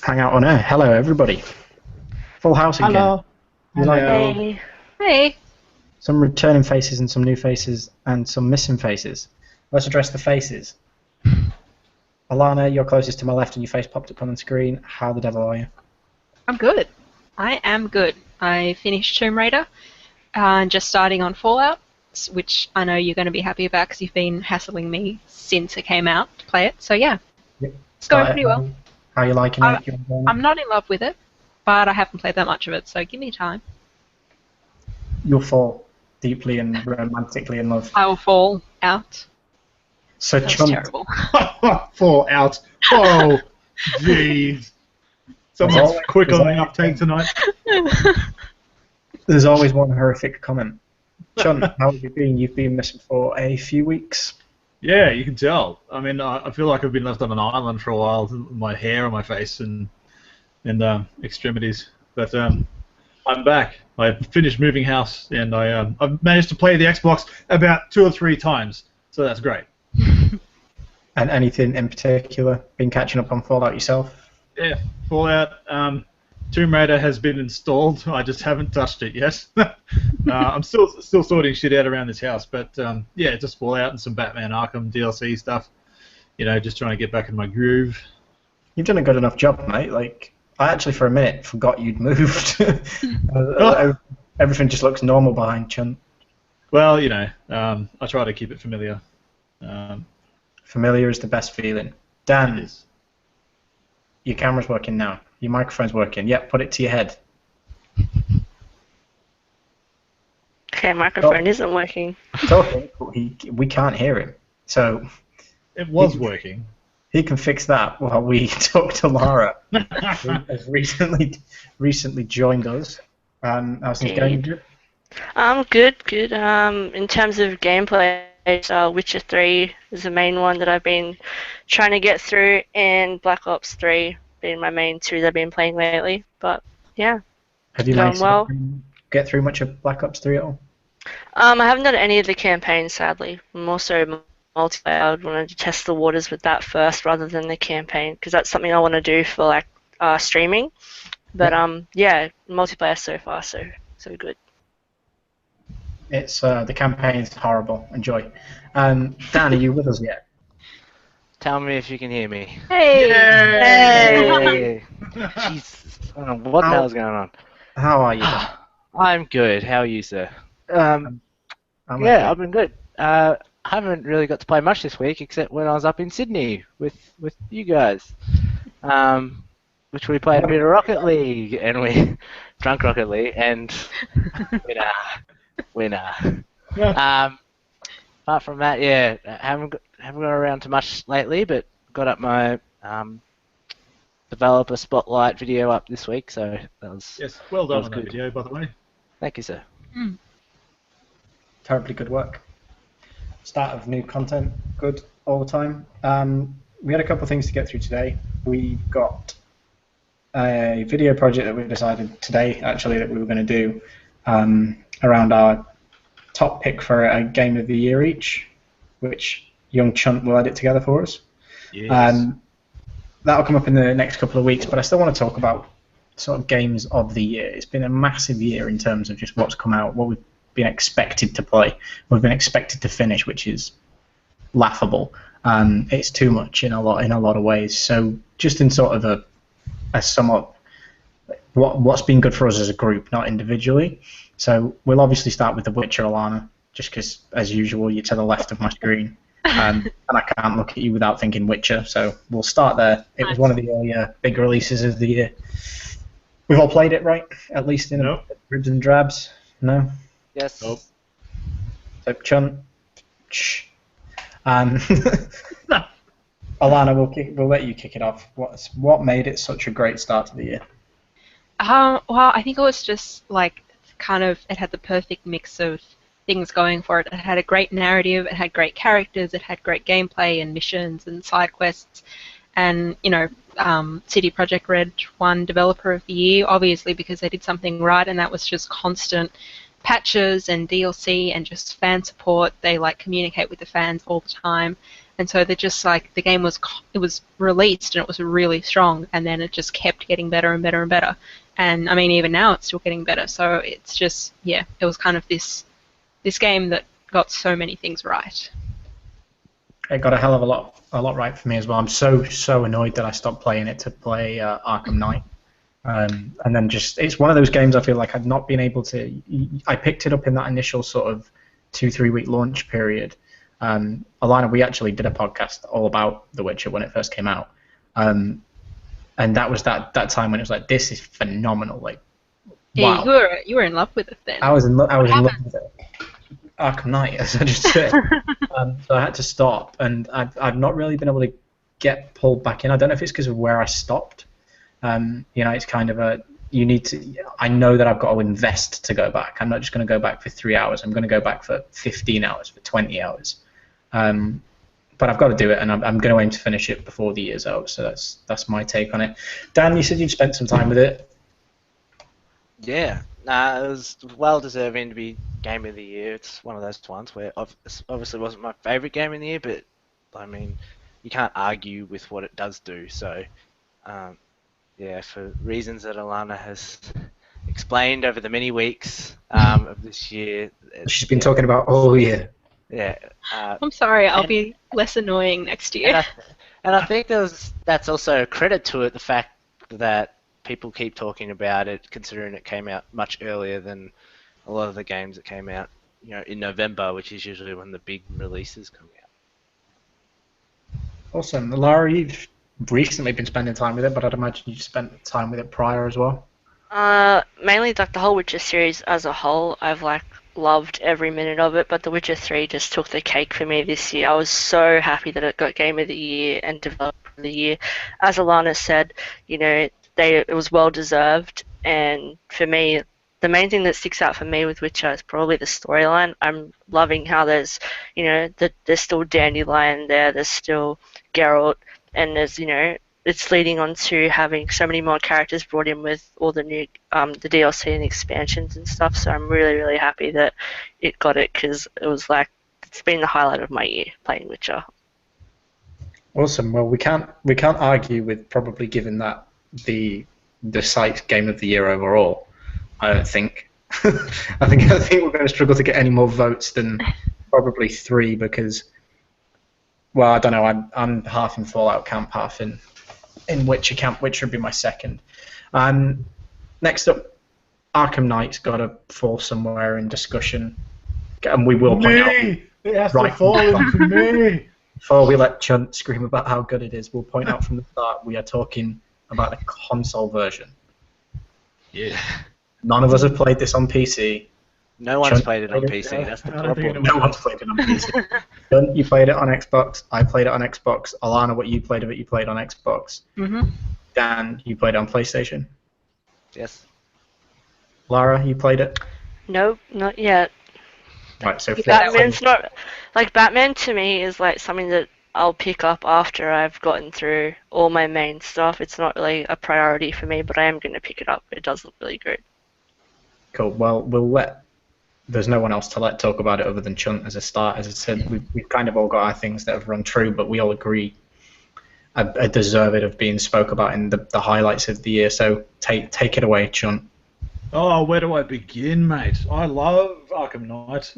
Hang out on air. Hello, everybody. Full house again. Hello. You like Hey. Hey. some returning faces and some new faces and some missing faces. Let's address the faces. Alana, you're closest to my left and your face popped up on the screen. How the devil are you? I'm good. I am good. I finished Tomb Raider and just starting on Fallout, which I know you're going to be happy about because you've been hassling me since it came out to play it. So yeah, Yep. it's going pretty well. How are you liking it? I'm not in love with it, but I haven't played that much of it, so give me time. You'll fall deeply and romantically in love. I will fall out. So That's Chunt, terrible. Fall out. Oh, jeez. Someone's quick on the uptake tonight. there's always one horrific comment. Chunt, how have you been? You've been missing for a few weeks. Yeah, you can tell. I mean, I feel like I've been left on an island for a while. My hair on my face and extremities. But I'm back. I finished moving house, and I've managed to play the Xbox about 2 or 3 times. So that's great. And anything in particular? Been catching up on Fallout yourself? Yeah, Fallout. Tomb Raider has been installed. I just haven't touched it yet. I'm still sorting shit out around this house, but yeah, just Fallout and some Batman Arkham DLC stuff. You know, just trying to get back in my groove. You've done a good enough job, mate. Like, I actually for a minute forgot you'd moved. Everything just looks normal behind Chunt. Well, you know, I try to keep it familiar. Familiar is the best feeling. It Dan, is. your camera's working now. Your microphone's working. Yep, put it to your head. Okay, microphone isn't working. Talking, but we can't hear him. So It was working. he can fix that while we talk to Lara, who has recently joined us. How's things going? Good. Good. In terms of gameplay, Witcher 3 is the main one that I've been trying to get through, and Black Ops 3 being my main 2 that I've been playing lately. But yeah, Have you going managed well. to get through much of Black Ops 3 at all? I haven't done any of the campaigns, sadly. I'm also multiplayer. I wanted to test the waters with that first rather than the campaign, because that's something I want to do for like streaming. But yeah, multiplayer so far, so good. It's the campaign's horrible. Enjoy. Dan, are you with us yet? Tell me if you can hear me. Hey. Hey! Jesus, I don't know what the hell's going on. How are you? Dan? I'm good. How are you, sir? I'm Yeah, okay. I've been good. I haven't really got to play much this week, except when I was up in Sydney with you guys, which we played a bit of Rocket League, and we drunk Rocket League, and winner. Apart from that, yeah, haven't got around to much lately, but got up my developer spotlight video up this week, so that was Yes, well done That was on that good. video, by the way. Thank you, sir. Terribly good work. Start of new content, good all the time. We had a couple of things to get through today. We've got a video project that we decided today, actually, that we were going to do around our top pick for a game of the year each, which young Chunt will edit together for us. Yes. That'll come up in the next couple of weeks, but I still want to talk about sort of games of the year. It's been a massive year in terms of just what's come out, what we've been expected to play, we've been expected to finish, which is laughable. It's too much in a lot of ways. So just in sort of a sum up, what's been good for us as a group, not individually. So we'll obviously start with The Witcher, Alana, just because, as usual, you're to the left of my screen, and I can't look at you without thinking Witcher. So we'll start there. It was one of the earlier big releases of the year. We've all played it, right? At least in Nope. dribs and drabs. No. Yes. Nope. So Chunt. Shh. Alana, we'll let you kick it off. What made it such a great start to the year? Well, I think it was just like it had the perfect mix of things going for it. It had a great narrative, it had great characters, it had great gameplay and missions and side quests, and CD Projekt Red won Developer of the Year, obviously because they did something right, and that was just constant patches and DLC and just fan support. They communicate with the fans all the time. And so they're just like, the game was released and it was really strong, and then it just kept getting better and better and better. And I mean, even now it's still getting better. So it's just, yeah, it was kind of this game that got so many things right. It got a hell of a lot right for me as well. I'm so annoyed that I stopped playing it to play Arkham Knight. And then it's one of those games I feel like I've not been able to. I picked it up in that initial sort of 2-3 week launch period. Alana, we actually did a podcast all about The Witcher when it first came out. And that was that time when it was like, this is phenomenal. Like, wow. Yeah, you were in love with it then. I was in love with it. Arkham Knight, as I just said. So I had to stop, and I've not really been able to get pulled back in. I don't know if it's because of where I stopped. It's kind of I know that I've got to invest to go back. I'm not just going to go back for 3 hours. I'm going to go back for 15 hours, for 20 hours. But I've got to do it, and I'm going to aim to finish it before the year's out. So that's my take on it. Dan, you said you'd spent some time with it. Yeah, it was well deserving to be Game of the Year. It's one of those ones where obviously wasn't my favourite game of the year, but I mean, you can't argue with what it does do. So, yeah, for reasons that Alana has explained over the many weeks of this year. She's been talking about all year. Yeah. I'm sorry, I'll be less annoying next year. And I think that's also a credit to it, the fact that people keep talking about it, considering it came out much earlier than a lot of the games that came out, in November, which is usually when the big releases come out. Awesome. Lara, you've recently been spending time with it, but I'd imagine you spent time with it prior as well. Mainly like the whole Witcher series as a whole. I've loved every minute of it, but The Witcher 3 just took the cake for me this year. I was so happy that it got Game of the Year and Developer of the Year. As Alana said, it was well deserved, and for me, the main thing that sticks out for me with Witcher is probably the storyline. I'm loving how there's still Dandelion there, there's still Geralt, and there's it's leading on to having so many more characters brought in with all the new the DLC and expansions and stuff. So I'm really, really happy that it got it, because it was it's been the highlight of my year playing Witcher. Awesome. Well, we can't argue with probably giving that the site's Game of the Year overall. I don't think. I think we're going to struggle to get any more votes than probably 3, because, well, I don't know. I'm half in Fallout camp, half in Witcher camp. Witcher would be my second. Next up, Arkham Knight's got to fall somewhere in discussion, and we will point out. It has to fall into me. Before we let Chunt scream about how good it is, we'll point out from the start we are talking about the console version. Yeah. None of us have played this on PC. No one's played it on PC, that's the problem. No one's played it on PC. Chunt, you played it on Xbox. I played it on Xbox. Alana, what you played of it, you played on Xbox. Mm-hmm. Dan, you played it on PlayStation. Yes. Lara, you played it? Nope, not yet. Right, so Batman's not Batman to me is something that I'll pick up after I've gotten through all my main stuff. It's not really a priority for me, but I am going to pick it up. It does look really good. Cool. Well, there's no one else to let talk about it other than Chunt as a start. As I said, we've kind of all got our things that have run true, but we all agree are deserved of being spoke about in the highlights of the year. So take it away, Chunt. Oh, where do I begin, mate? I love Arkham Knight.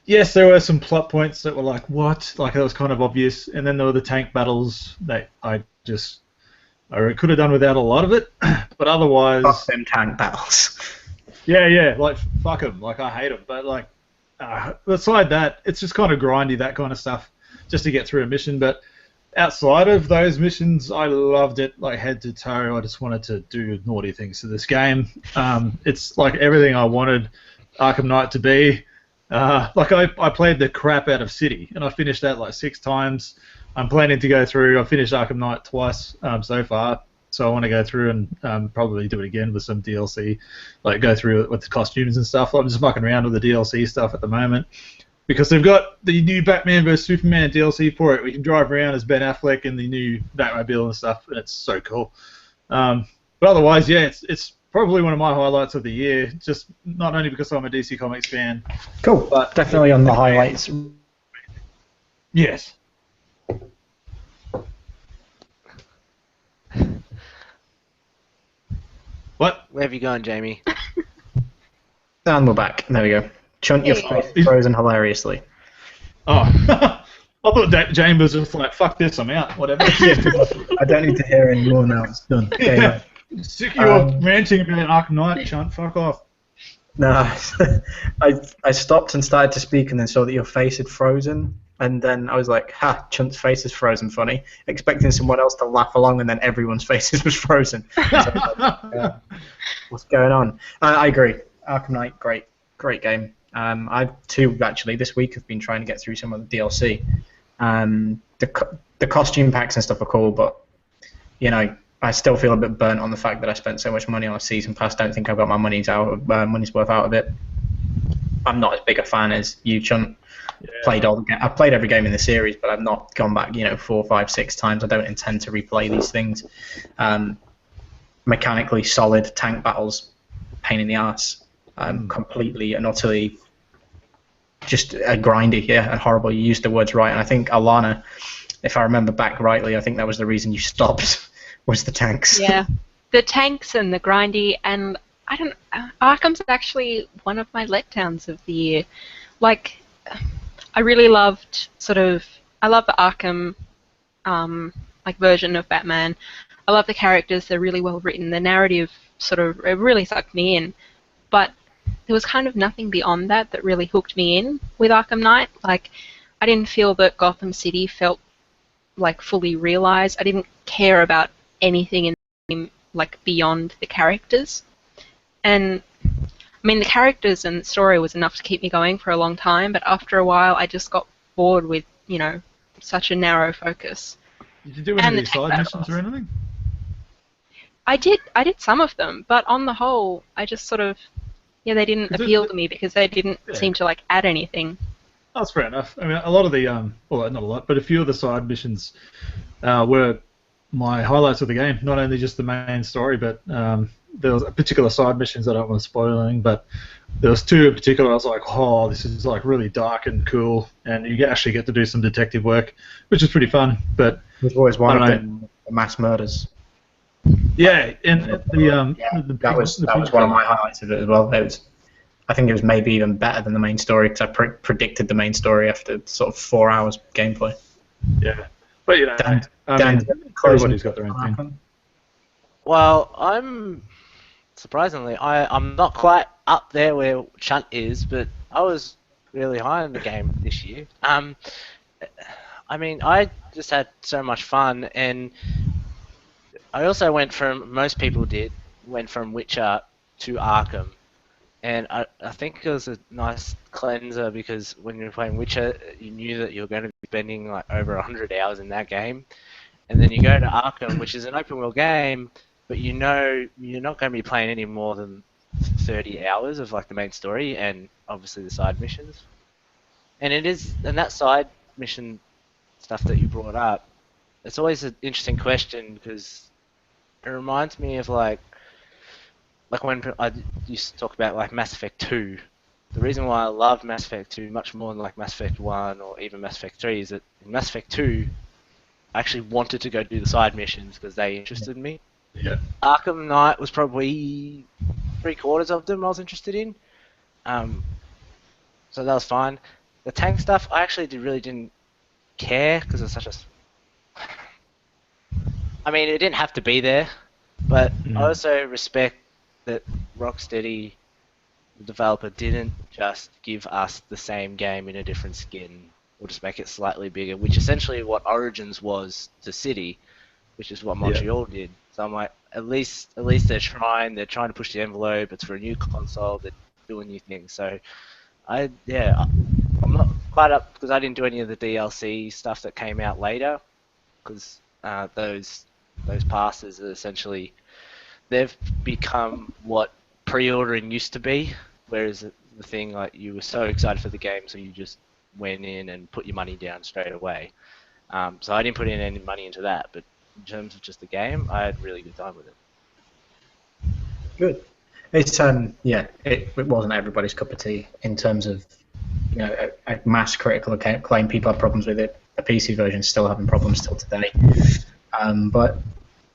Yes, there were some plot points that were what? It was kind of obvious. And then there were the tank battles that I could have done without a lot of it. But otherwise... Fuck them tank battles. Yeah, fuck them. I hate them. But, beside that, it's just kind of grindy, that kind of stuff, just to get through a mission. But outside of those missions, I loved it, head to toe. I just wanted to do naughty things to this game. It's everything I wanted Arkham Knight to be. I played the crap out of City, and I finished that 6 times. I'm planning to go through. I've finished Arkham Knight twice so far, so I want to go through and probably do it again with some DLC, go through it with the costumes and stuff. I'm just mucking around with the DLC stuff at the moment, because they've got the new Batman vs Superman DLC for it. We can drive around as Ben Affleck in the new Batmobile and stuff, and it's so cool. But otherwise, yeah, it's probably one of my highlights of the year, just not only because I'm a DC Comics fan. Cool, but definitely on the highlights. Yes. Where have you gone, Jamie? And we're back. There we go. Chunt, your Hey. face is frozen hilariously. Oh, I thought James was just like, fuck this, I'm out, whatever. I don't need to hear any more now. It's done. Yeah. Sick of your ranting about Arkham Knight, Chunt, fuck off. No, I stopped and started to speak and then saw that your face had frozen. And then I was like, ha, Chunt's face is frozen funny. Expecting someone else to laugh along and then everyone's faces was frozen. So I was like, what's going on? I agree. Arkham Knight, great game. I too actually this week have been trying to get through some of the DLC. The costume packs and stuff are cool, but you know I still feel a bit burnt on the fact that I spent so much money on a season pass. Don't think I got my money's worth out of it. I'm not as big a fan as you, Chunt. Yeah. I've played every game in the series, but I've not gone back 4, 5, 6 times. I don't intend to replay these things. Mechanically solid tank battles, pain in the ass. Completely and utterly just grindy, and horrible. You used the words right, and I think Alana, if I remember back rightly, I think that was the reason you stopped, was the tanks. Yeah, the tanks and the grindy, and Arkham's actually one of my letdowns of the year. Like, I really loved I love the Arkham version of Batman. I love the characters, they're really well written. The narrative it really sucked me in. But there was kind of nothing beyond that really hooked me in with Arkham Knight. Like, I didn't feel that Gotham City felt like fully realized. I didn't care about anything in the game, like, beyond the characters. And I mean, the characters and the story was enough to keep me going for a long time, but after a while I just got bored with, such a narrow focus. Did you do any of these side missions or anything? I did some of them, but on the whole, I just they didn't appeal to me because they didn't seem to, like, add anything. That's fair enough. I mean, a lot of the, well, not a lot, but a few of the side missions were my highlights of the game. Not only just the main story, but there was particular side missions that I don't want to spoil anything, but there was 2 in particular I was like, oh, this is like really dark and cool, and you actually get to do some detective work, which is pretty fun. But we've always wanted the mass murders. Yeah, and that was one of my highlights of it as well. I think it was maybe even better than the main story because I predicted the main story after sort of 4 hours gameplay. Yeah, but everybody's got their own thing. Well, I'm not quite up there where Chunt is, but I was really high in the game this year. I mean, I just had so much fun, and I also went from Witcher to Arkham, and I think it was a nice cleanser because when you were playing Witcher, you knew that you were going to be spending like over 100 hours in that game, and then you go to Arkham, which is an open world game, but you know you're not going to be playing any more than 30 hours of like the main story and obviously the side missions. And that side mission stuff that you brought up, it's always an interesting question because it reminds me of like when I used to talk about like Mass Effect 2. The reason why I love Mass Effect 2 much more than like Mass Effect 1 or even Mass Effect 3 is that in Mass Effect 2 I actually wanted to go do the side missions because they interested me. Yeah. Arkham Knight was probably 3/4 of them I was interested in. So that was fine. The tank stuff I actually really didn't care because it's such a... I mean, it didn't have to be there, but I also respect that Rocksteady, the developer, didn't just give us the same game in a different skin, or just make it slightly bigger, which essentially what Origins was to City, which is what Montreal did. So I'm like, at least they're trying to push the envelope. It's for a new console. They're doing new things. So I'm not quite up because I didn't do any of the DLC stuff that came out later, because those passes are essentially, they've become what pre-ordering used to be, whereas the thing, like, you were so excited for the game, so you just went in and put your money down straight away. So I didn't put in any money into that, but in terms of just the game, I had a really good time with it. Good. It's it wasn't everybody's cup of tea in terms of a mass critical acclaim. People have problems with it. The PC version's still having problems till today. But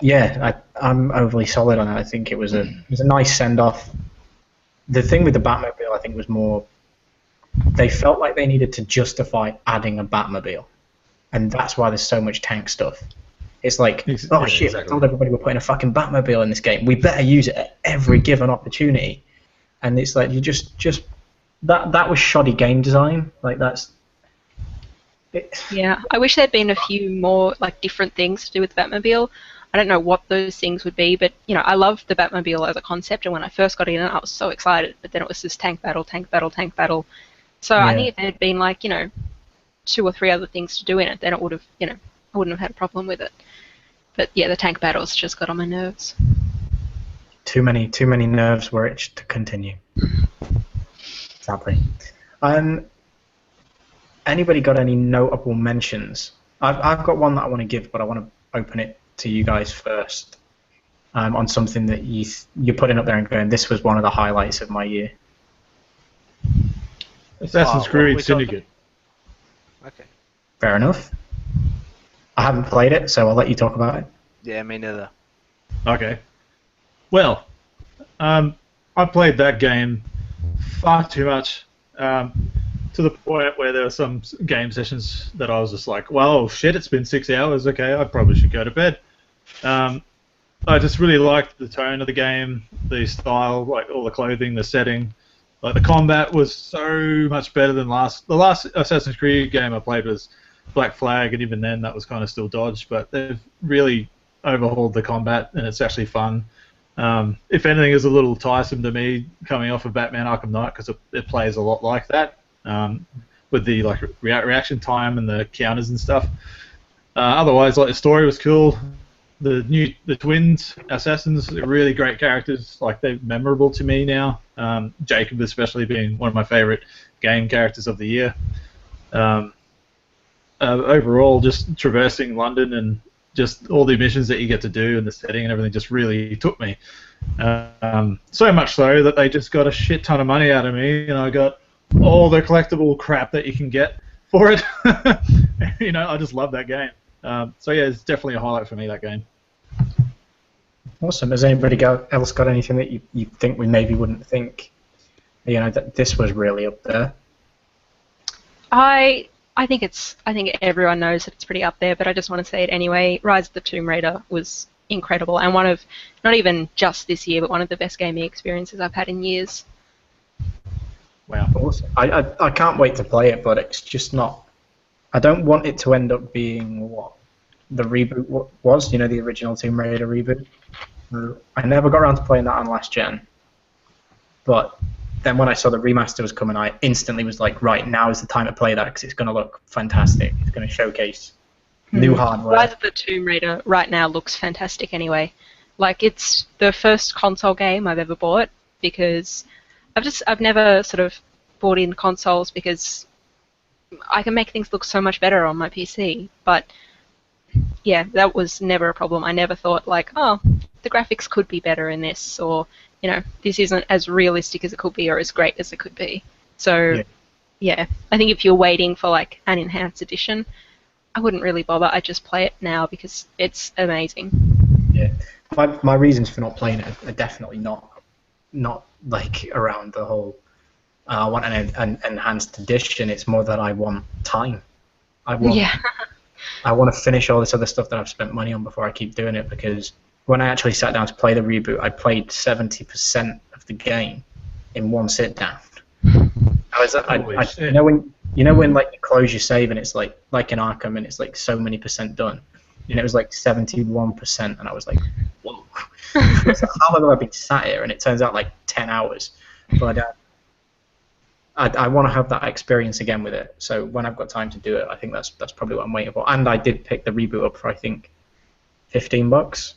I'm overly solid on it. I think it was a nice send off. The thing with the Batmobile, I think, was more they felt like they needed to justify adding a Batmobile, and that's why there's so much tank stuff. It's like, oh shit, exactly. I told everybody we're putting a fucking Batmobile in this game. We better use it at every given opportunity. And it's like you just that was shoddy game design. Like that's. Yeah, I wish there'd been a few more like different things to do with the Batmobile. I don't know what those things would be, but you know, I loved the Batmobile as a concept, and when I first got in, I was so excited. But then it was just tank battle, tank battle, tank battle. So I think if there had been like 2 or 3 other things to do in it, then it would have I wouldn't have had a problem with it. But yeah, the tank battles just got on my nerves. Too many nerves were itched to continue. Sadly. Anybody got any notable mentions? I've got one that I want to give, but I want to open it to you guys first. On something that you're putting up there and going, this was one of the highlights of my year. Assassin's Creed Syndicate. Okay. Fair enough. I haven't played it, so I'll let you talk about it. Yeah, me neither. Okay. Well, I played that game far too much, to the point where there were some game sessions that I was just like, well, shit, it's been 6 hours, okay, I probably should go to bed. I just really liked the tone of the game, the style, like all the clothing, the setting. Like the combat was so much better than the last Assassin's Creed game I played was Black Flag, and even then that was kind of still dodged, but they've really overhauled the combat, and it's actually fun. If anything, is a little tiresome to me coming off of Batman Arkham Knight because it plays a lot like that, with the like reaction time and the counters and stuff. Otherwise, like the story was cool. The twins assassins are really great characters. Like they're memorable to me now. Jacob especially being one of my favorite game characters of the year. Overall, just traversing London and just all the missions that you get to do and the setting and everything just really took me. So much so that they just got a shit ton of money out of me, and I got all the collectible crap that you can get for it. I just love that game. So yeah, it's definitely a highlight for me, that game. Awesome. Has anybody else got anything that you think we maybe wouldn't think? That this was really up there. I think everyone knows that it's pretty up there, but I just want to say it anyway. Rise of the Tomb Raider was incredible, and one of, not even just this year, but one of the best gaming experiences I've had in years. Wow, awesome. I can't wait to play it, but it's just not. I don't want it to end up being what the reboot was, the original Tomb Raider reboot. I never got around to playing that on last gen, but then when I saw the remaster was coming, I instantly was like, right, now is the time to play that because it's going to look fantastic. It's going to showcase new hardware. Rise of the Tomb Raider right now looks fantastic anyway. Like, it's the first console game I've ever bought because I've never sort of bought in consoles because I can make things look so much better on my PC. But yeah, that was never a problem. I never thought like, oh, the graphics could be better in this, or this isn't as realistic as it could be or as great as it could be. So yeah, I think if you're waiting for like an enhanced edition, I wouldn't really bother. I just play it now because it's amazing. Yeah, my reasons for not playing it are definitely not like around the whole I want an enhanced edition. It's more that I want time. I want to finish all this other stuff that I've spent money on before I keep doing it, because when I actually sat down to play the reboot, I played 70% of the game in one sit down. When like you close your save and it's like in Arkham and it's like so many percent done, and it was like 71%, and I was like, whoa. So how long have I been sat here? And it turns out like 10 hours. But I want to have that experience again with it. So when I've got time to do it, I think that's probably what I'm waiting for. And I did pick the reboot up for I think $15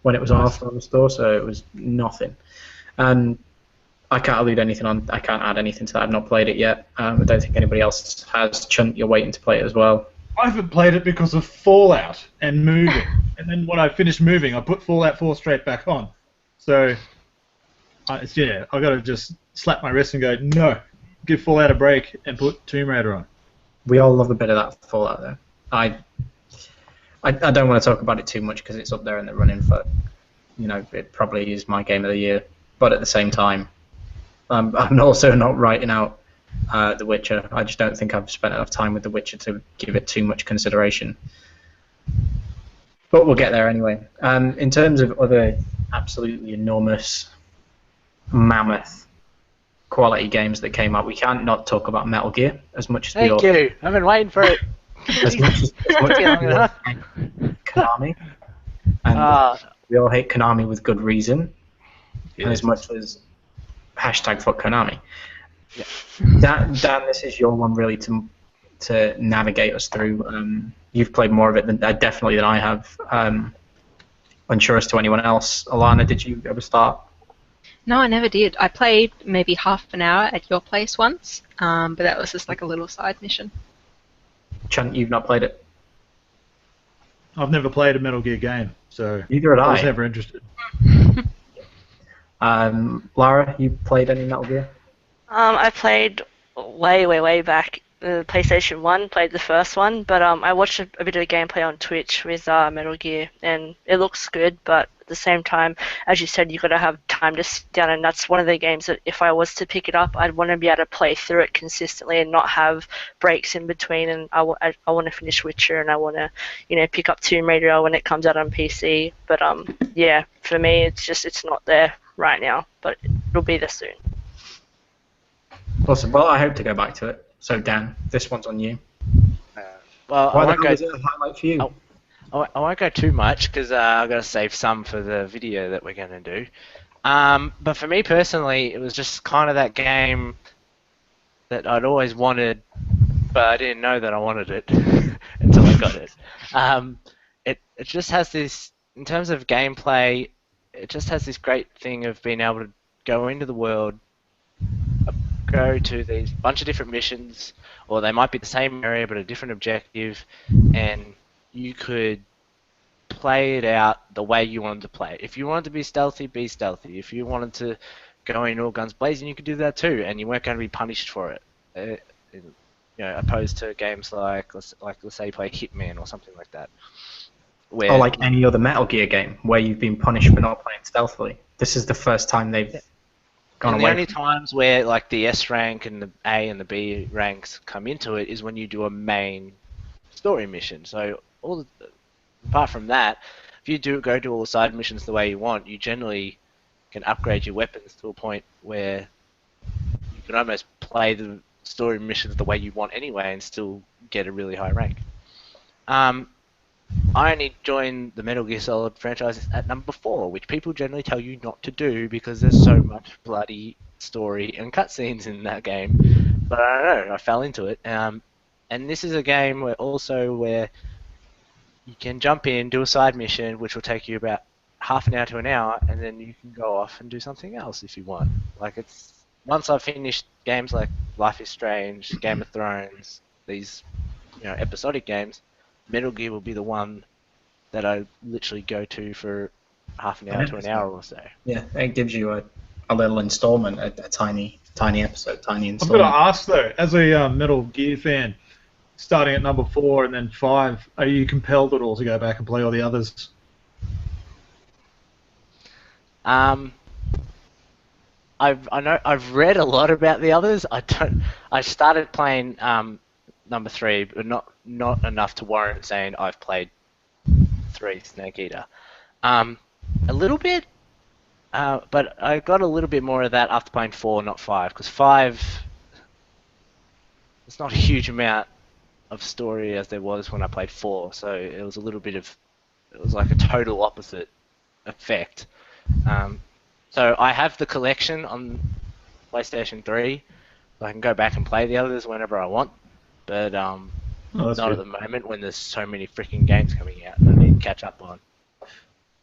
when it was on offer on the store, so it was nothing. And I can't allude anything on. I can't add anything to that. I've not played it yet. I don't think anybody else has. Chunt, you're waiting to play it as well. I haven't played it because of Fallout and moving. And then when I finished moving, I put Fallout 4 straight back on. So I've got to just slap my wrist and go, no, give Fallout a break and put Tomb Raider on. We all love a bit of that Fallout, though. I don't want to talk about it too much because it's up there in the running for, it probably is my game of the year. But at the same time, I'm also not writing out The Witcher. I just don't think I've spent enough time with The Witcher to give it too much consideration. But we'll get there anyway. In terms of other absolutely enormous, mammoth quality games that came out, we can't not talk about Metal Gear as much as we all. Thank you. I've been waiting for it. As much as we all hate Konami, and we all hate Konami with good reason, and as much as hashtag fuck Konami. Yeah. Dan, this is your one really to navigate us through. You've played more of it definitely than I have. Unsure as to anyone else. Alana, did you ever start? No, I never did. I played maybe half an hour at your place once, but that was just like a little side mission. Chunt, you've not played it? I've never played a Metal Gear game, so Neither had I was I. never interested. Lara, you played any Metal Gear? I played way back the PlayStation 1, played the first one, but I watched a bit of gameplay on Twitch with Metal Gear, and it looks good, but at the same time, as you said, you've got to have time to sit down, and that's one of the games that if I was to pick it up, I'd want to be able to play through it consistently and not have breaks in between, and I want to finish Witcher, and I want to, pick up Tomb Raider when it comes out on PC, but yeah, for me, it's not there right now, but it'll be there soon. Awesome. Well, I hope to go back to it. So, Dan, this one's on you. Well, Why I won't go. is it a highlight for you? I won't go too much because I've got to save some for the video that we're going to do. But for me personally, it was just kind of that game that I'd always wanted, but I didn't know that I wanted it until I got it. It just has this, in terms of gameplay, it just has this great thing of being able to go into the world, go to these bunch of different missions, or they might be the same area but a different objective, and you could play it out the way you wanted to play it. If you wanted to be stealthy, be stealthy. If you wanted to go in all guns blazing, you could do that too, and you weren't going to be punished for it. Opposed to games like let's say you play Hitman or something like that. Or like any other Metal Gear game where you've been punished for not playing stealthily. This is the first time they've gone and away. The only times where like the S rank and the A and the B ranks come into it is when you do a main story mission. So apart from that, if you go do all the side missions the way you want, you generally can upgrade your weapons to a point where you can almost play the story missions the way you want anyway and still get a really high rank. I only joined the Metal Gear Solid franchise at number 4, which people generally tell you not to do because there's so much bloody story and cutscenes in that game. But I don't know, I fell into it. And this is a game where you can jump in, do a side mission, which will take you about half an hour to an hour, and then you can go off and do something else if you want. Once I've finished games like Life is Strange, Game of Thrones, these episodic games, Metal Gear will be the one that I literally go to for half an hour to an hour or so. Yeah, it gives you a little installment, a tiny episode, tiny I've installment. got to ask though, as a Metal Gear fan, starting at number 4 and then 5, are you compelled at all to go back and play all the others? I've read a lot about the others. I started playing number 3, but not enough to warrant saying I've played 3 Snake Eater. A little bit, but I got a little bit more of that after playing 4, not 5, because 5, it's not a huge amount of story as there was when I played 4, so it was like a total opposite effect. So I have the collection on PlayStation 3, so I can go back and play the others whenever I want, but not good. at the moment when there's so many freaking games coming out that I need to catch up on.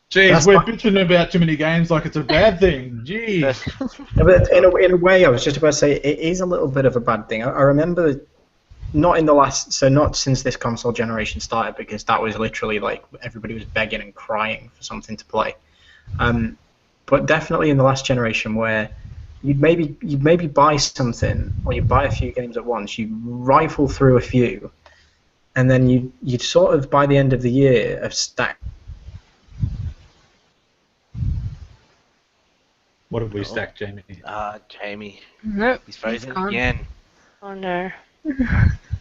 Jeez, we're bitching about too many games like it's a bad thing. Jeez. But in a way, I was just about to say, it is a little bit of a bad thing. I remember, not since this console generation started, because that was literally like everybody was begging and crying for something to play. But definitely in the last generation, where you'd maybe buy something, or you buy a few games at once, you rifle through a few, and then you'd sort of by the end of the year have stacked. What have we stacked, Jamie? Jamie. Nope. He's frozen gone. again. Oh no.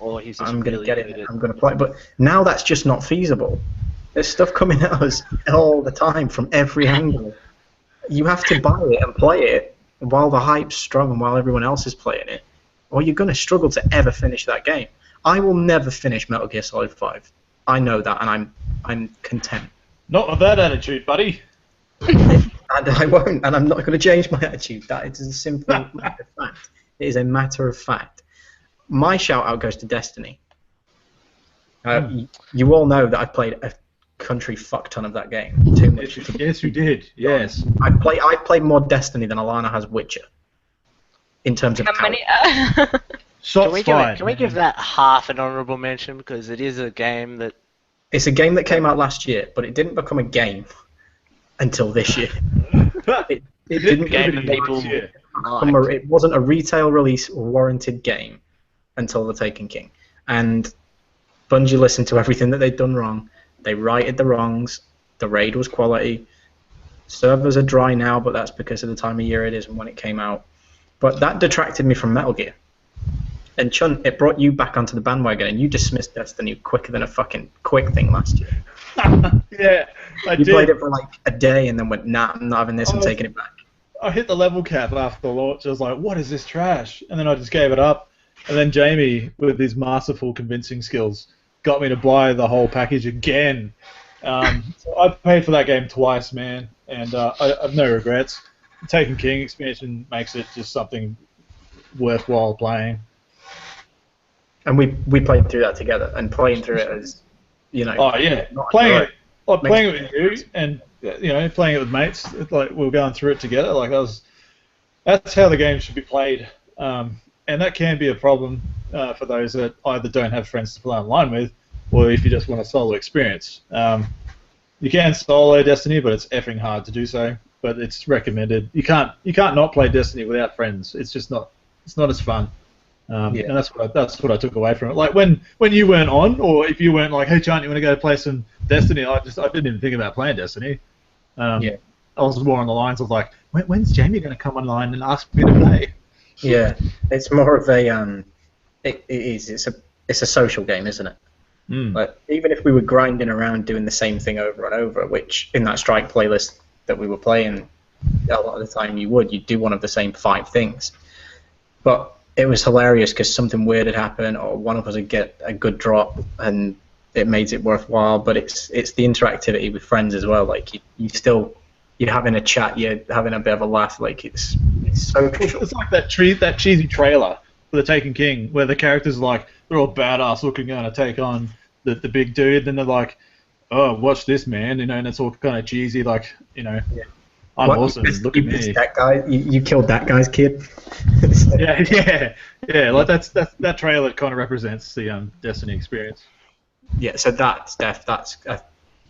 Or he's just I'm going to really get good it. at I'm going to play. But now that's just not feasible. There's stuff coming at us all the time from every angle. You have to buy it and play it while the hype's strong and while everyone else is playing it, or you're going to struggle to ever finish that game. I will never finish Metal Gear Solid 5. I know that, and I'm content. Not with that attitude, buddy. And I won't, and I'm not going to change my attitude. That is a simple matter of fact. It is a matter of fact. My shout-out goes to Destiny. You all know that I've played a country fuck ton of that game. Too much. Yes, you did. Yes. I played more Destiny than Alana has Witcher. In terms of How many? Shots fired. Can we give that half an honourable mention, because it is a game that... It's a game that came out last year, but it didn't become a game until this year. It didn't game that people liked. It wasn't a retail release warranted game until The Taken King. And Bungie listened to everything that they'd done wrong. They righted the wrongs. The raid was quality. Servers are dry now, but that's because of the time of year it is and when it came out. But that detracted me from Metal Gear. And Chun, it brought you back onto the bandwagon, and you dismissed Destiny quicker than a fucking quick thing last year. Yeah, I You did. played it for like a day and then went, nah, I'm not having this, I'm taking it back. I hit the level cap after launch. I was like, what is this trash? And then I just gave it up. And then Jamie, with his masterful convincing skills, got me to buy the whole package again. So I paid for that game twice, man, and I have no regrets. The Taken King expansion makes it just something worthwhile playing. And we played through that together, and playing through it as, you know... Oh, yeah. Playing it with you, and, you know, playing it with mates, it's like we were going through it together, like that's how the game should be played. And that can be a problem for those that either don't have friends to play online with, or if you just want a solo experience. You can solo Destiny, but it's effing hard to do so. But it's recommended. You can't not play Destiny without friends. It's just not. It's not as fun. And that's what I took away from it. Like when you weren't on, or if you weren't like, hey, John, you want to go play some Destiny? I didn't even think about playing Destiny. I was more on the lines of like, when's Jamie going to come online and ask me to play? Yeah, it's more of a it's a social game, isn't it? Like, even if we were grinding around doing the same thing over and over, which in that Strike playlist that we were playing, a lot of the time you'd do one of the same 5 things. But it was hilarious because something weird had happened, or one of us would get a good drop, and it made it worthwhile. But it's the interactivity with friends as well. Like you're having a chat, you're having a bit of a laugh. Like it's social. It's like that cheesy trailer for The Taken King, where the characters are like, they're all badass looking, going to take on the big dude. Then they're like, oh, watch this, man, you know, and it's all kind of cheesy, like, you know, I'm awesome. Look at me. That guy, you killed that guy's kid. yeah. Like that trailer kind of represents the Destiny experience. Yeah, so that's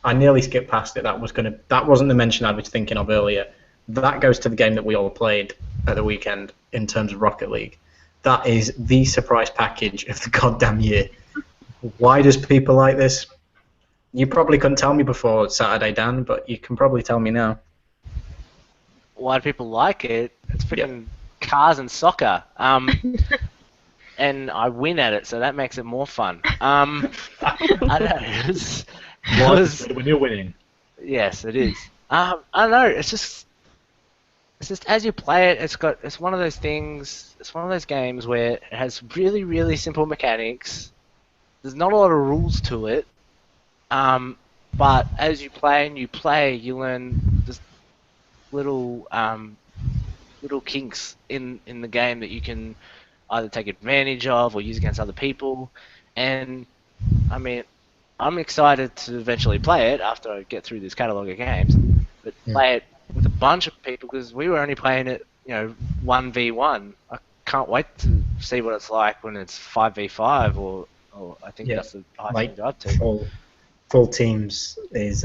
I nearly skipped past it. That wasn't the mention I was thinking of earlier. That goes to the game that we all played at the weekend in terms of Rocket League. That is the surprise package of the goddamn year. Why does people like this? You probably couldn't tell me before Saturday, Dan, but you can probably tell me now. Why do people like it? It's freaking cars and soccer. And I win at it, so that makes it more fun. I don't know. When you're winning. Yes, it is. I don't know. It's just as you play it, it's one of those things. It's one of those games where it has really, really simple mechanics. There's not a lot of rules to it. But as you play, you learn just little kinks in the game that you can either take advantage of or use against other people. And I mean, I'm excited to eventually play it after I get through this catalogue of games, but play it with a bunch of people, because we were only playing it, 1v1. I can't wait to see what it's like when it's 5v5, or I think that's the high thing to go up to. Full teams is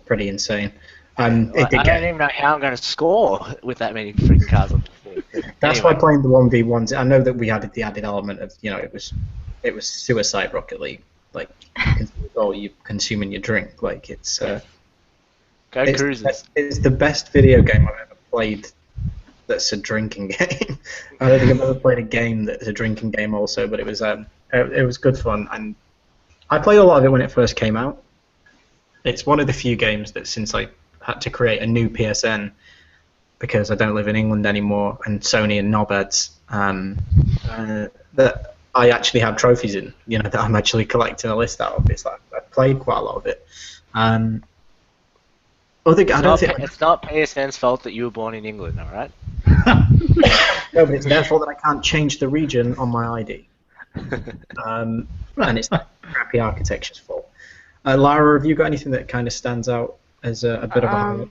pretty insane. I don't even know how I'm going to score with that many freaking cars on the field. That's why playing the 1v1s. I know that we added the added element of it was Suicide Rocket League, like you're consuming your drink. Like it's Cruises. it's the best video game I've ever played. That's a drinking game. I don't think I've ever played a game that's a drinking game also, but it was good fun, and I played a lot of it when it first came out. It's one of the few games that since I had to create a new PSN because I don't live in England anymore, and Sony and knobheads, that I actually have trophies in, that I'm actually collecting a list out of. It's like I've played quite a lot of it. It's not PSN's fault that you were born in England, all right? No, but it's their fault that I can't change the region on my ID. And it's not crappy architecture's fault. Lara, have you got anything that kind of stands out as a bit of a highlight?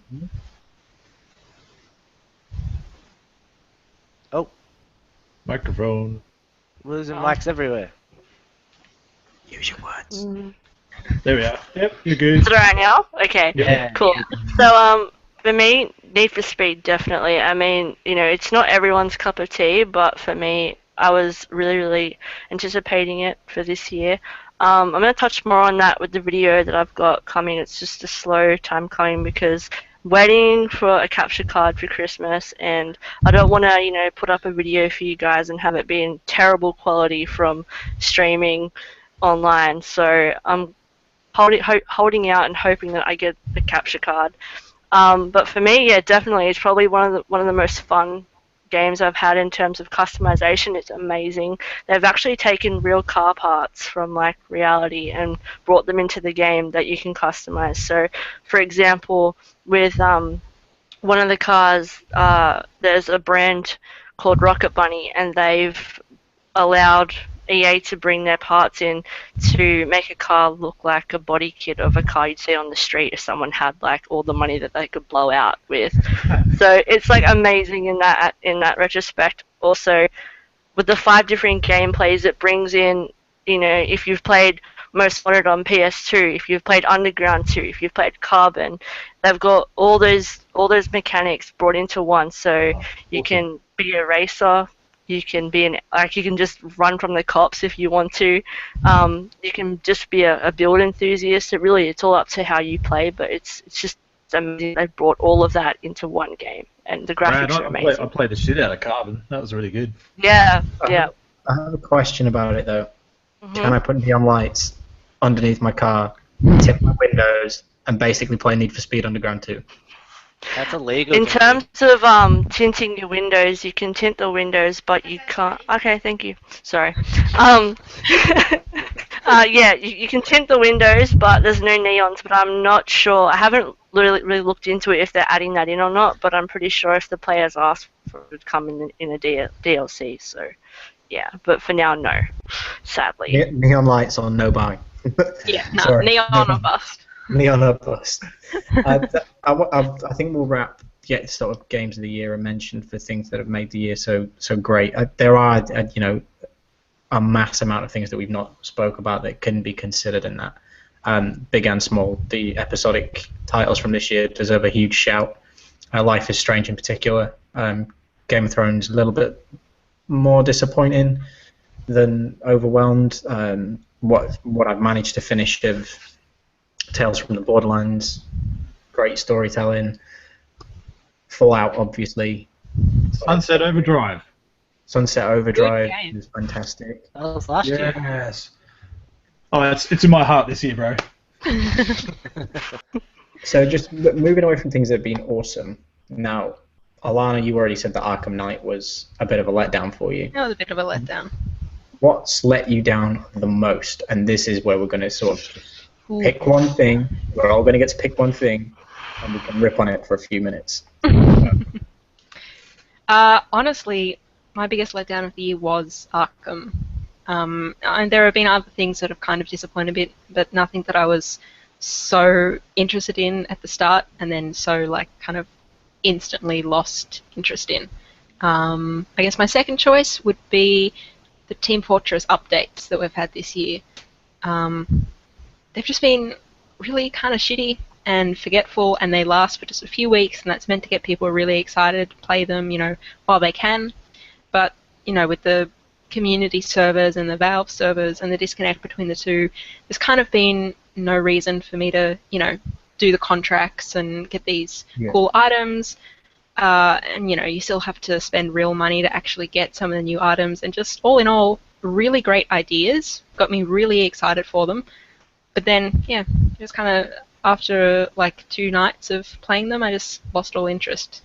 Oh. Microphone. Losing mics everywhere. Use your words. There we are. Yep, you're good. Is it alright now? Okay. Yeah. Cool. So, for me, Need for Speed, definitely. I mean, it's not everyone's cup of tea, but for me, I was really, really anticipating it for this year. I'm going to touch more on that with the video that I've got coming. It's just a slow time coming because waiting for a capture card for Christmas, and I don't want to, put up a video for you guys and have it be in terrible quality from streaming online. So I'm holding out and hoping that I get the capture card. But for me, yeah, definitely, it's probably one of the most fun games I've had in terms of customization. It's amazing. They've actually taken real car parts from like reality and brought them into the game that you can customize. So, for example, with one of the cars, there's a brand called Rocket Bunny, and they've allowed EA to bring their parts in to make a car look like a body kit of a car you'd see on the street if someone had like all the money that they could blow out with. So it's like amazing in that retrospect. Also, with the 5 different gameplays, it brings in, if you've played Most Wanted on PS2, if you've played Underground 2, if you've played Carbon, they've got all those mechanics brought into one. So you can be a racer. You can be you can just run from the cops if you want to. You can just be a build enthusiast. It's all up to how you play, but it's just amazing. They brought all of that into one game, and the graphics are amazing. I played the shit out of Carbon. That was really good. Yeah. I have a question about it though. Mm-hmm. Can I put neon lights underneath my car, tip my windows, and basically play Need for Speed Underground 2? That's illegal. In terms of tinting your windows, you can tint the windows, but you can't. Okay, thank you. Sorry. Yeah, you can tint the windows, but there's no neons. But I'm not sure. I haven't really looked into it if they're adding that in or not. But I'm pretty sure if the players ask for it, would come in a DLC. So, yeah. But for now, no. Sadly. Neon lights on no buy. Yeah, no, neon or bust. Neon or bust. I think we'll wrap sort of games of the year and mention for things that have made the year so great. There are a mass amount of things that we've not spoke about that can be considered in that. Big and small. The episodic titles from this year deserve a huge shout. Life is Strange in particular. Game of Thrones a little bit more disappointing than overwhelmed. What I've managed to finish of Tales from the Borderlands, great storytelling. Fallout, obviously. Sunset Overdrive. Sunset Overdrive is fantastic. That was last year. Yes. Oh, it's in my heart this year, bro. So just moving away from things that have been awesome. Now, Alana, you already said that Arkham Knight was a bit of a letdown for you. It was a bit of a letdown. What's let you down the most? And this is where we're going to sort of pick one thing. We're all going to get to pick one thing, and we can rip on it for a few minutes. Honestly, my biggest letdown of the year was Arkham. And there have been other things that have kind of disappointed a bit, but nothing that I was so interested in at the start, and then so kind of instantly lost interest in. I guess my second choice would be the Team Fortress updates that we've had this year. They've just been really kind of shitty and forgetful, and they last for just a few weeks, and that's meant to get people really excited to play them, while they can. But, with the community servers and the Valve servers and the disconnect between the two, there's kind of been no reason for me to, do the contracts and get these cool items. And, you still have to spend real money to actually get some of the new items. And just all in all, really great ideas. Got me really excited for them. But then, just kind of after like 2 nights of playing them, I just lost all interest.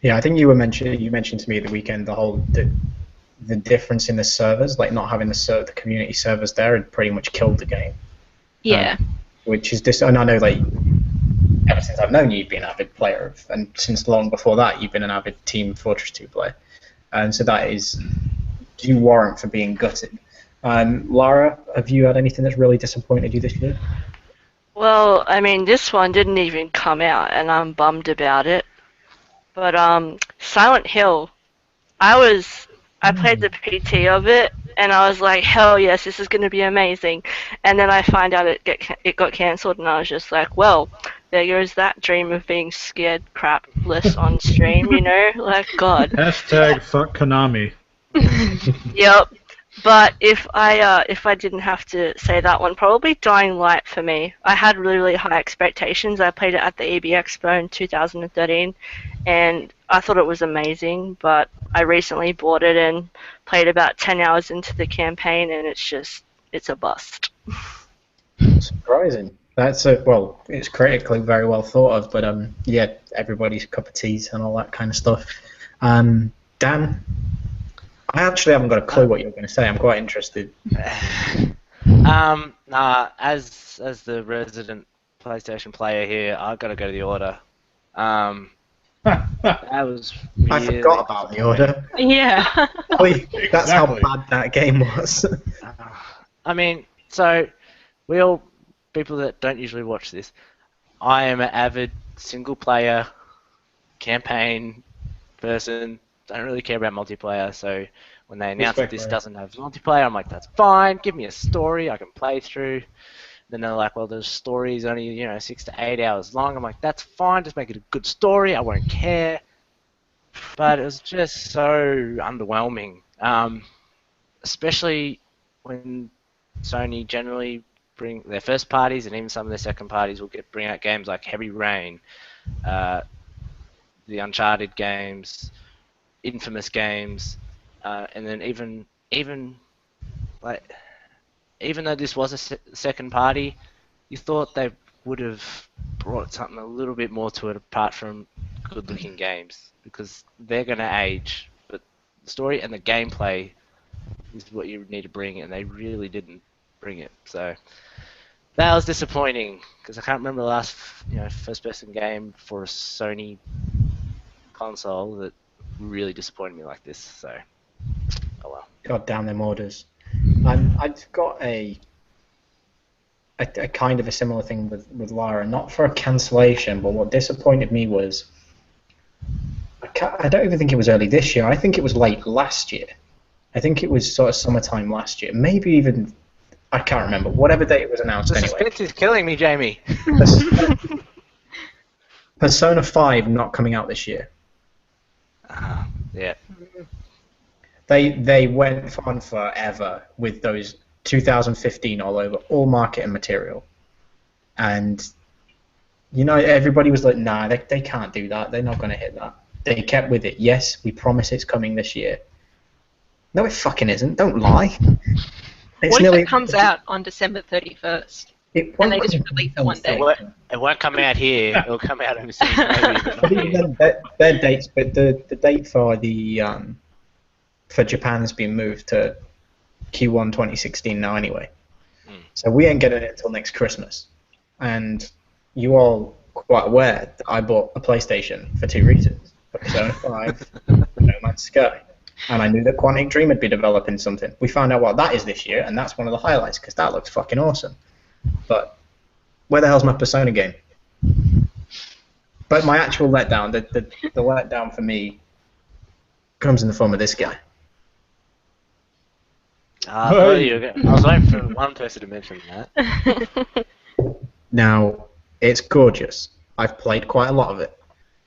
Yeah, I think you mentioned to me the weekend the difference in the servers, like not having the community servers there, had pretty much killed the game. Yeah. Which is and I know, like, ever since I've known you, you've been an avid player, and since long before that, you've been an avid Team Fortress 2 player, and so that is due warrant for being gutted. Lara, have you had anything that's really disappointed you this year? Well, I mean, this one didn't even come out, and I'm bummed about it. But Silent Hill, I played the PT of it, and I was like, hell yes, this is going to be amazing. And then I find out it got cancelled, and I was just like, well, there goes that dream of being scared crapless on stream, Like, God. Hashtag fuck Konami. Yep. But if I didn't have to say that one, probably Dying Light for me. I had really, really high expectations. I played it at the EB Expo in 2013, and I thought it was amazing, but I recently bought it and played about 10 hours into the campaign, and it's a bust. Surprising. It's critically very well thought of, but everybody's cup of teas and all that kind of stuff. Dan, I actually haven't got a clue what you're going to say. I'm quite interested. As the resident PlayStation player here, I've got to go to the order. That was really I forgot about the order. Yeah. That's how bad that game was. I mean, so people that don't usually watch this, I am an avid single-player campaign person. Don't really care about multiplayer, so when they announced that this doesn't have multiplayer, I'm like, that's fine, give me a story I can play through. Then they're like, well, the story's only 6 to 8 hours long. I'm like, that's fine, just make it a good story, I won't care. But it was just so underwhelming, especially when Sony generally bring their first parties and even some of their second parties will bring out games like Heavy Rain, the Uncharted games, Infamous games, and then even though this was a second party, you thought they would have brought something a little bit more to it apart from good-looking games, because they're going to age, but the story and the gameplay is what you need to bring, and they really didn't bring it. So that was disappointing, because I can't remember the last first-person game for a Sony console that really disappointed me like this. So, oh well. God damn them orders. I've got a kind of a similar thing with Lara, not for a cancellation, but what disappointed me was I don't even think it was early this year. I think it was late last year. I think it was sort of summertime last year, maybe even, I can't remember, whatever date it was announced The anyway. suspense is killing me, Jamie. Persona 5 not coming out this year. Yeah. They went on forever with those 2015 all over, all marketing material. And, everybody was like, nah, they can't do that. They're not going to hit that. They kept with it. Yes, we promise it's coming this year. No, it fucking isn't. Don't lie. What if it comes out on December 31st? And they just release it one day? It won't come out here. It'll come out overseas, maybe. But even their dates, but the date for for Japan has been moved to Q1 2016 now anyway. So we ain't getting it until next Christmas. And you all quite aware that I bought a PlayStation for 2 reasons. For Persona 5, No Man's Sky. And I knew that Quantic Dream would be developing something. We found out what that is this year, and that's one of the highlights, because that looks fucking awesome. But where the hell's my Persona game? But my actual letdown, the letdown for me, comes in the form of this guy. I was waiting for one person to mention that. Now, it's gorgeous. I've played quite a lot of it.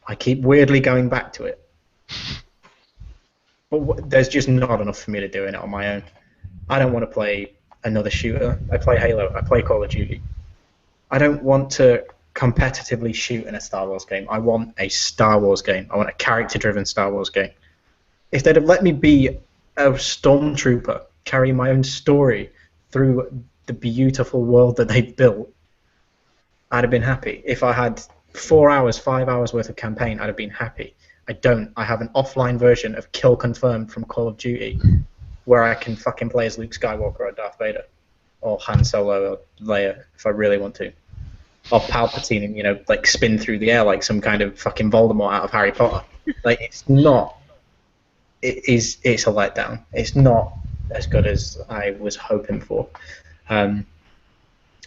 I keep weirdly going back to it. But there's just not enough for me to do in it on my own. I don't want to play another shooter. I play Halo. I play Call of Duty. I don't want to competitively shoot in a Star Wars game. I want a Star Wars game. I want a character-driven Star Wars game. If they'd have let me be a stormtrooper, carry my own story through the beautiful world that they built, I'd have been happy. If I had 4 hours, 5 hours worth of campaign, I'd have been happy. I don't. I have an offline version of Kill Confirmed from Call of Duty where I can fucking play as Luke Skywalker or Darth Vader or Han Solo or Leia if I really want to. Or Palpatine and, you know, like spin through the air like some kind of fucking Voldemort out of Harry Potter. Like, it's not... It's a letdown. It's not as good as I was hoping for. I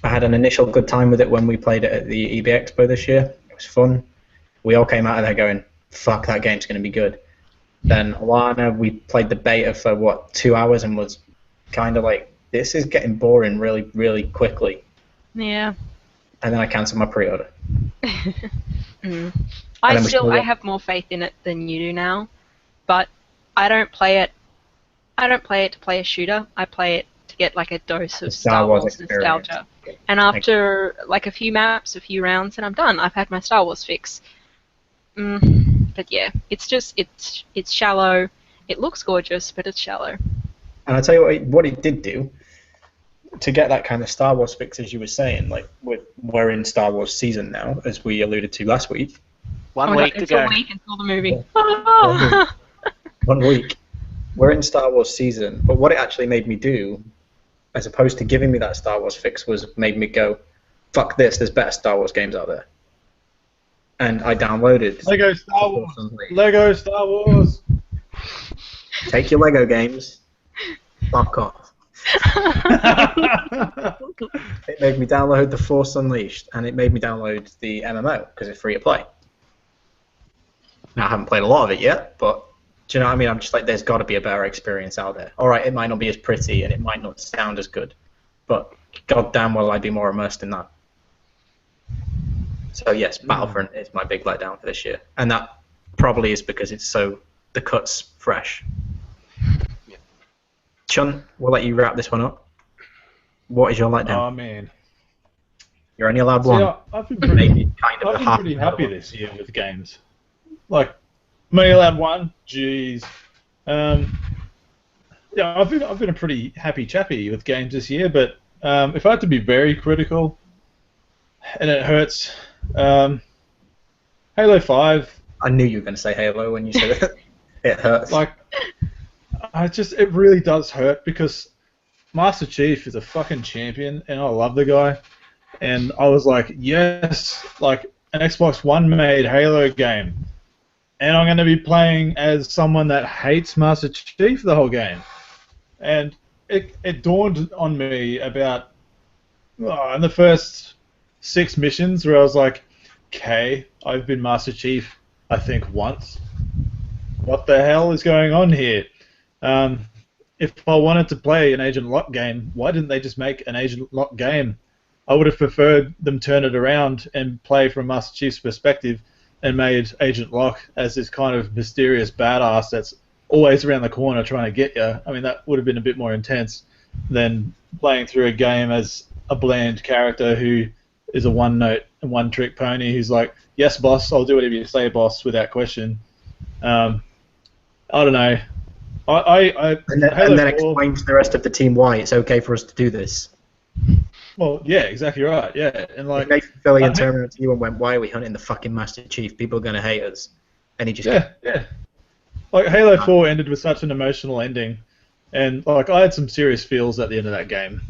had an initial good time with it when we played it at the EB Expo this year. It was fun. We all came out of there going, fuck, that game's going to be good. Then Alana, we played the beta for, 2 hours and was kind of like, this is getting boring really, really quickly. Yeah. And then I cancelled my pre-order. I have more faith in it than you do now, but I don't play it to play a shooter. I play it to get like a dose of Star Wars nostalgia. And after like a few maps, a few rounds, and I'm done. I've had my Star Wars fix. But yeah, it's shallow. It looks gorgeous, but it's shallow. And I'll tell you what it did do to get that kind of Star Wars fix, as you were saying. Like we're in Star Wars season now, as we alluded to last week. One week to go. It's a week until the movie. Yeah. 1 week. We're in Star Wars season, but what it actually made me do, as opposed to giving me that Star Wars fix, was made me go, fuck this, there's better Star Wars games out there. And I downloaded Lego Star Wars. Lego Star Wars. Take your Lego games. Fuck off. It made me download The Force Unleashed, and it made me download the MMO, because it's free to play. Now, I haven't played a lot of it yet, but do you know what I mean? I'm just like, there's got to be a better experience out there. Alright, it might not be as pretty, and it might not sound as good, but goddamn well I'd be more immersed in that. So yes, Battlefront is my big letdown for this year. And that probably is because the cut's fresh. Yeah. Chun, we'll let you wrap this one up. What is your letdown? Oh, man. You're only allowed one. Yeah, I've been pretty happy this year with games. Like, I'm only allowed one. Jeez. Yeah, I've been a pretty happy chappy with games this year, but if I had to be very critical, and it hurts, Halo 5. I knew you were going to say Halo when you said it. It hurts. Like, it really does hurt because Master Chief is a fucking champion, and I love the guy. And I was like, yes, like an Xbox One made Halo game, and I'm going to be playing as someone that hates Master Chief the whole game. And it dawned on me about in the first 6 missions where I was like, okay, I've been Master Chief, I think, once. What the hell is going on here? If I wanted to play an Agent Locke game, why didn't they just make an Agent Locke game? I would have preferred them turn it around and play from Master Chief's perspective and made Agent Locke as this kind of mysterious badass that's always around the corner trying to get you. I mean, that would have been a bit more intense than playing through a game as a bland character who is a one-note and one-trick pony who's like, yes, boss, I'll do whatever you say, boss, without question. I don't know. And then explain to the rest of the team why it's okay for us to do this. Well, yeah, exactly right. Yeah, and like Nathan Fillion turned around to you and went, "Why are we hunting the fucking Master Chief? People are gonna hate us." And he just yeah. Like Halo 4 ended with such an emotional ending, and like I had some serious feels at the end of that game.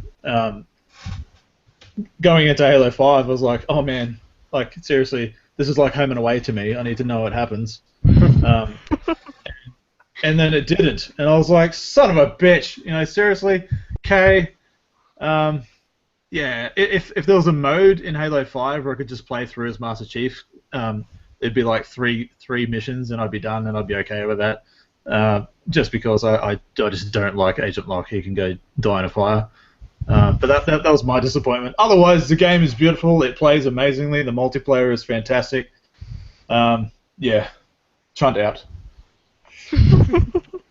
Going into Halo 5, I was like, "Oh man, like seriously, this is like home and away to me. I need to know what happens." And then it didn't, and I was like, "Son of a bitch!" You know, seriously, okay. Yeah, if there was a mode in Halo 5 where I could just play through as Master Chief, it'd be like three missions and I'd be done and I'd be okay with that. Just because I just don't like Agent Locke. He can go die in a fire. But that was my disappointment. Otherwise, the game is beautiful. It plays amazingly. The multiplayer is fantastic. Yeah, chunt out.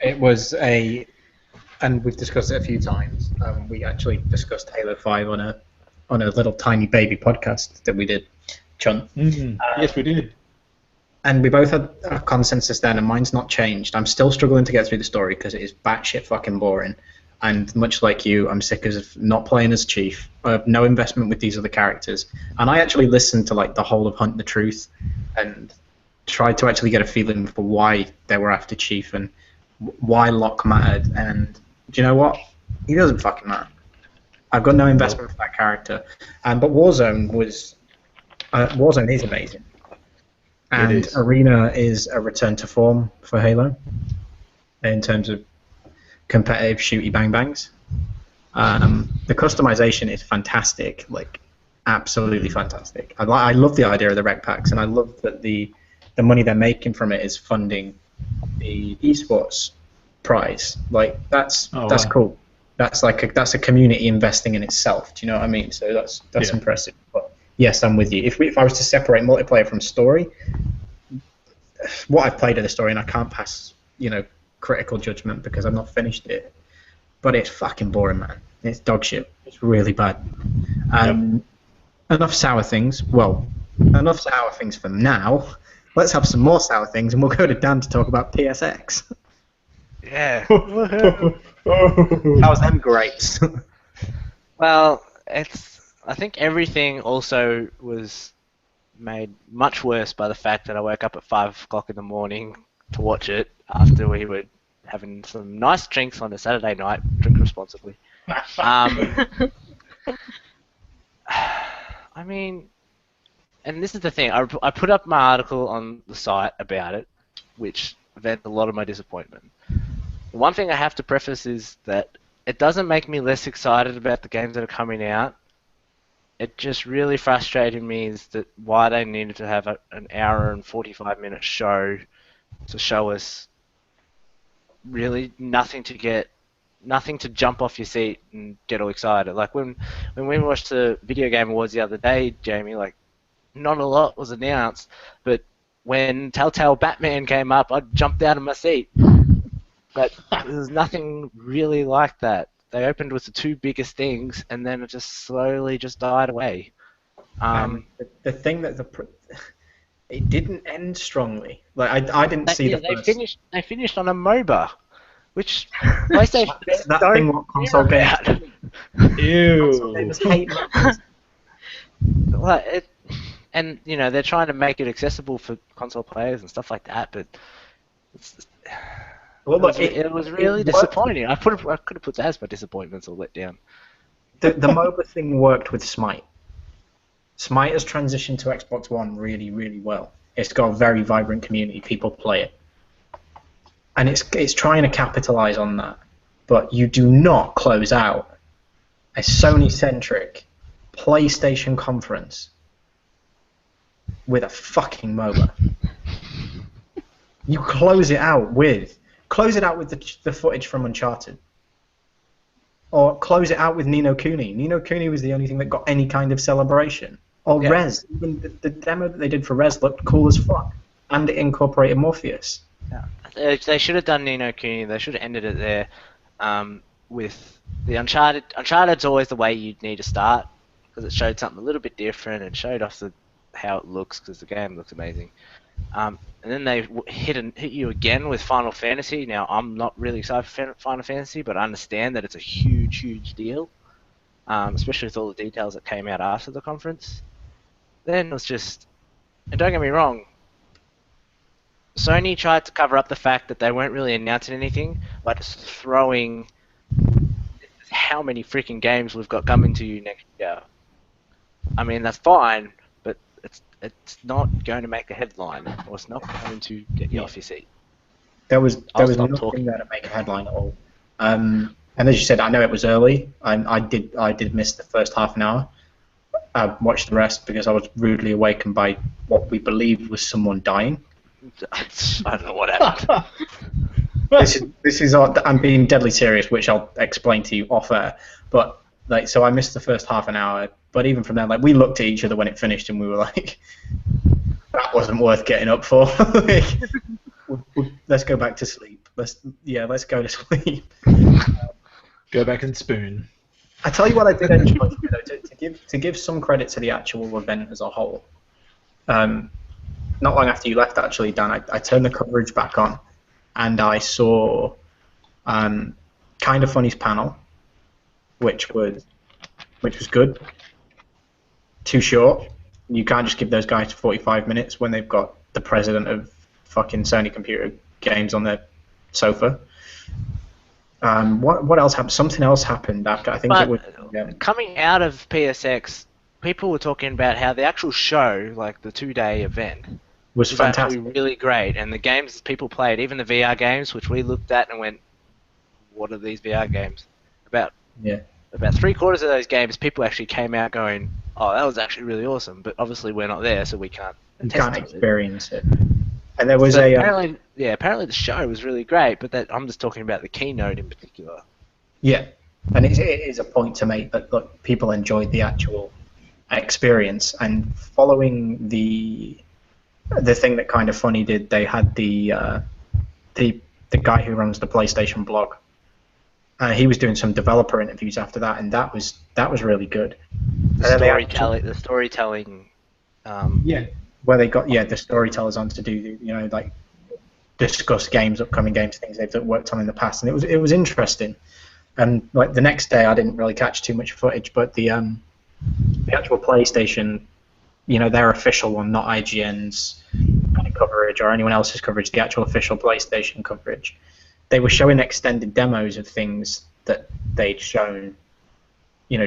It was and we've discussed it a few times. We actually discussed Halo 5 on a little tiny baby podcast that we did, Chun. Yes, we did. And we both had a consensus then, and mine's not changed. I'm still struggling to get through the story because it is batshit fucking boring. And much like you, I'm sick of not playing as Chief. I have no investment with these other characters. And I actually listened to like the whole of Hunt the Truth and tried to actually get a feeling for why they were after Chief and why Locke mattered. And do you know what? He doesn't fucking matter. I've got no investment for that character. But Warzone is amazing. And Arena is a return to form for Halo in terms of competitive shooty bang bangs. The customization is fantastic, like absolutely fantastic. I love the idea of the rec packs, and I love that the money they're making from it is funding the esports prize. Like that's cool. That's a community investing in itself. Do you know what I mean? So that's impressive. But yes, I'm with you. If I was to separate multiplayer from story, what I've played of the story, and I can't pass, critical judgment because I've not finished it, but it's fucking boring, man. It's dog shit. It's really bad. Enough sour things. Well, enough sour things for now. Let's have some more sour things, and we'll go to Dan to talk about PSX. Yeah. How's them grapes? Well, I think everything also was made much worse by the fact that I woke up at 5 o'clock in the morning to watch it after we were having some nice drinks on a Saturday night. Drink responsibly. I mean, and this is the thing. I put up my article on the site about it, which vented a lot of my disappointment. The one thing I have to preface is that it doesn't make me less excited about the games that are coming out. It just really frustrated me is that why they needed to have an hour and 45-minute show to show us really nothing to jump off your seat and get all excited. Like when we watched the Video Game Awards the other day, Jamie, like not a lot was announced, but when Telltale Batman came up, I jumped out of my seat. But there's nothing really like that. They opened with the two biggest things, and then it just slowly just died away. The thing that it didn't end strongly. Like I didn't see the first. They finished on a MOBA, which PlayStation that thing what console games. Ew. And they're trying to make it accessible for console players and stuff like that, but it was really disappointing. I could have put that as my disappointments or let down. The MOBA thing worked with Smite. Smite has transitioned to Xbox One really, really well. It's got a very vibrant community. People play it. And it's trying to capitalize on that. But you do not close out a Sony-centric PlayStation conference with a fucking MOBA. You close it out with the footage from Uncharted. Or close it out with Ni no Kuni. Ni no Kuni was the only thing that got any kind of celebration. Or Rez. Even the demo that they did for Rez looked cool as fuck. And it incorporated Morpheus. Yeah. They should have done Ni no Kuni. They should have ended it there with the Uncharted. Uncharted's always the way you need to start because it showed something a little bit different and showed off how it looks because the game looks amazing. And then they hit you again with Final Fantasy. Now, I'm not really excited for Final Fantasy, but I understand that it's a huge, huge deal, especially with all the details that came out after the conference. Then it was just... And don't get me wrong, Sony tried to cover up the fact that they weren't really announcing anything by just throwing how many freaking games we've got coming to you next year. I mean, that's fine, but it's not going to make a headline, or it's not going to get you off your seat. There was nothing there to make a headline at all. And as you said, I know it was early. I did miss the first half an hour. I watched the rest because I was rudely awakened by what we believed was someone dying. I don't know what happened. This is I'm being deadly serious, which I'll explain to you off air. But so I missed the first half an hour. But even from then, we looked at each other when it finished, and we were like, "That wasn't worth getting up for." Let's go back to sleep. let's go to sleep. Go back and spoon. I tell you what, I did enjoy from it, though, to give some credit to the actual event as a whole. Not long after you left, actually, Dan, I turned the coverage back on, and I saw Kind of Funny's panel, which was good. Too short. You can't just give those guys 45 minutes when they've got the president of fucking Sony Computer Games on their sofa. What else happened? Something else happened after. I think it was coming out of PSX. People were talking about how the actual show, like the 2-day event, was fantastic. Actually really great, and the games people played, even the VR games, which we looked at and went, "What are these VR games?" About 3/4 of those games, people actually came out going, "Oh, that was actually really awesome." But obviously, we're not there, so we can't. You can't experience it. And there was apparently the show was really great, but I'm just talking about the keynote in particular. Yeah, and it is a point to make that look, people enjoyed the actual experience, and following the thing that Kind of Funny did, they had the guy who runs the PlayStation blog. He was doing some developer interviews after that, and that was really good. The storytelling. Where they got the storytellers on to do like discuss upcoming games, things they've worked on in the past, and it was interesting. And like the next day, I didn't really catch too much footage, but the actual PlayStation, their official one, not IGN's kind of coverage or anyone else's coverage, the actual official PlayStation coverage, they were showing extended demos of things that they'd shown,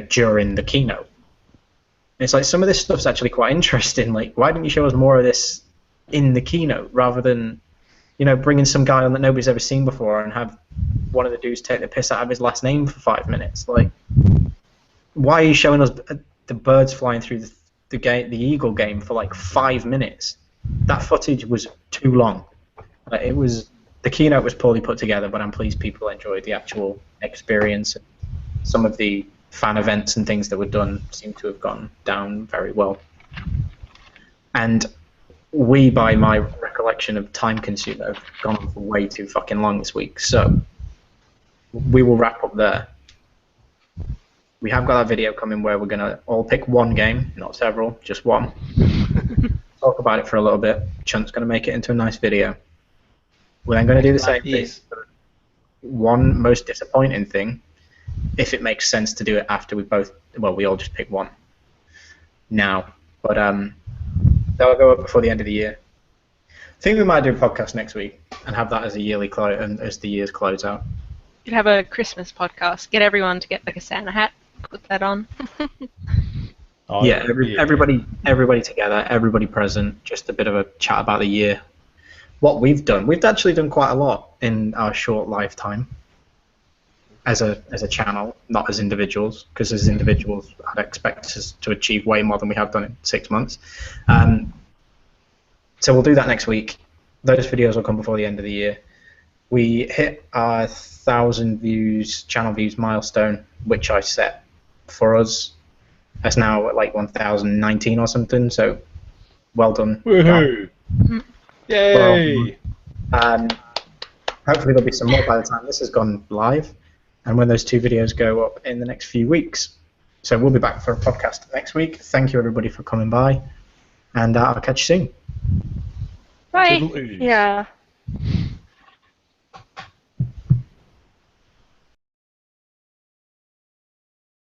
during the keynote. It's like some of this stuff's actually quite interesting. Like, why didn't you show us more of this in the keynote rather than, bringing some guy on that nobody's ever seen before and have one of the dudes take the piss out of his last name for 5 minutes? Like, why are you showing us the birds flying through the Eagle game for like 5 minutes? That footage was too long. The keynote was poorly put together, but I'm pleased people enjoyed the actual experience. Some of the fan events and things that were done seem to have gone down very well. And we, by my recollection of time consumer, have gone on for way too fucking long this week. So we will wrap up there. We have got that video coming where we're going to all pick one game, not several, just one. Talk about it for a little bit. Chunt's going to make it into a nice video. We're then going to do the same thing. One most disappointing thing, if it makes sense to do it after we all just pick one now. But that'll go up before the end of the year. I think we might do a podcast next week and have that as a yearly close, and as the year's close out. You'd have a Christmas podcast. Get everyone to get like a Santa hat, put that on. Everybody together, everybody present, just a bit of a chat about the year. What we've done. We've actually done quite a lot in our short lifetime as a channel, not as individuals, because as individuals I'd expect us to achieve way more than we have done in 6 months. So we'll do that next week. Those videos will come before the end of the year. We hit our 1,000 channel views milestone, which I set for us. That's now at like 1,019 or something, so well done. Woohoo! Yay! Hopefully there'll be some more by the time this has gone live, and when those 2 videos go up in the next few weeks. So we'll be back for a podcast next week. Thank you everybody for coming by, and I'll catch you soon. Bye. Yeah.